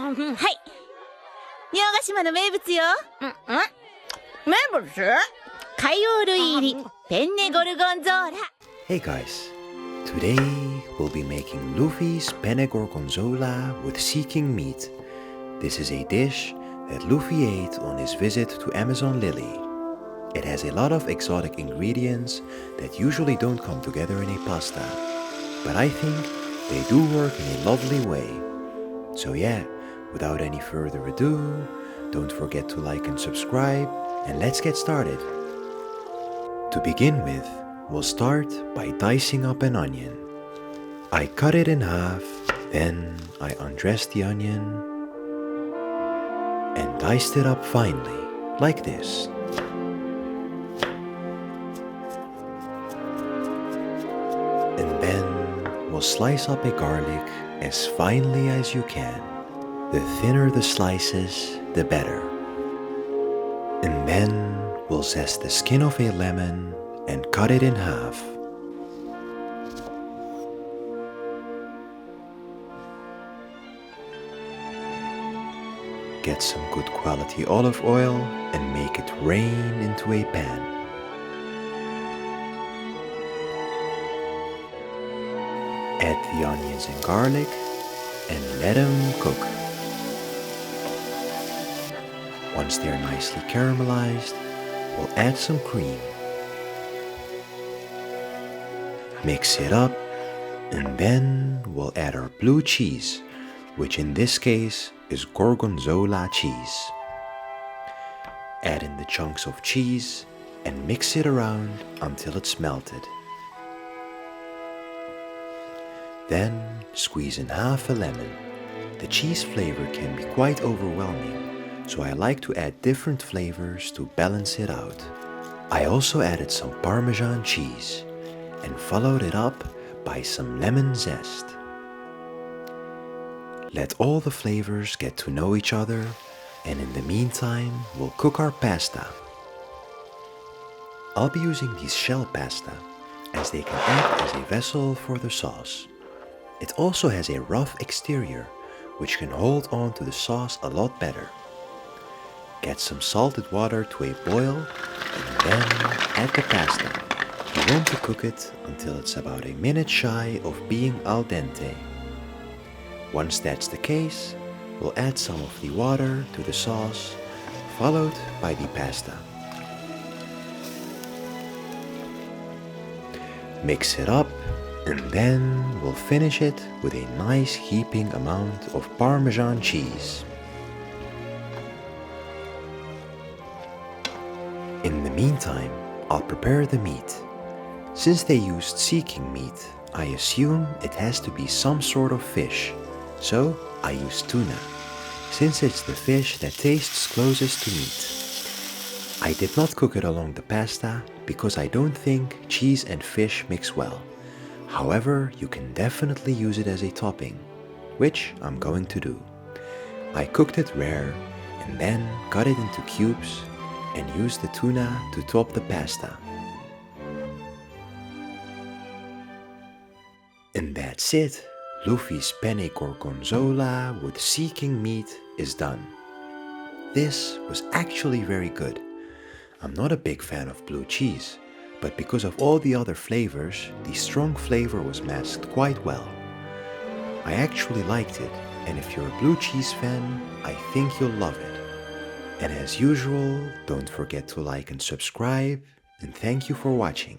はい洋ヶ島の名物よ。名物？海洋類入りペンネゴルゴンゾーラ。 Hey guys, today we'll be making Luffy's penne gorgonzola with Seaking meat. This is a dish that Luffy ate on his visit to Amazon Lily. It has a lot of exotic ingredients that usually don't come together in a pasta, but I think they do work in a lovely way. So yeah, without any further ado, don't forget to like and subscribe, and let's get started. To begin with, we'll start by dicing up an onion. I cut it in half, then I undressed the onion and diced it up finely, like this. And then we'll slice up a garlic as finely as you can. The thinner the slices, the better. And then we'll zest the skin of a lemon and cut it in half. Get some good quality olive oil and make it rain into a pan. Add the onions and garlic and let them cook. Once they're nicely caramelized, we'll add some cream. Mix it up, and then we'll add our blue cheese, which in this case is Gorgonzola cheese. Add in the chunks of cheese and mix it around until it's melted. Then squeeze in half a lemon. The cheese flavor can be quite overwhelming, so I like to add different flavors to balance it out. I also added some parmesan cheese and followed it up by some lemon zest. Let all the flavors get to know each other, and in the meantime, we'll cook our pasta. I'll be using these shell pasta as they can act as a vessel for the sauce. It also has a rough exterior, which can hold on to the sauce a lot better. Get some salted water to a boil, and then add the pasta. You want to cook it until it's about a minute shy of being al dente. Once that's the case, we'll add some of the water to the sauce, followed by the pasta. Mix it up, and then we'll finish it with a nice heaping amount of Parmesan cheese. In the meantime, I'll prepare the meat. Since they used Seaking meat, I assume it has to be some sort of fish, so I used tuna, since it's the fish that tastes closest to meat. I did not cook it along the pasta because I don't think cheese and fish mix well. However, you can definitely use it as a topping, which I'm going to do. I cooked it rare and then cut it into cubes and used the tuna to top the pasta. And that's it. Luffy's penne gorgonzola with Seaking meat is done. This was actually very good. I'm not a big fan of blue cheese, but because of all the other flavors, the strong flavor was masked quite well. I actually liked it, and if you're a blue cheese fan, I think you'll love it. And as usual, don't forget to like and subscribe, and thank you for watching.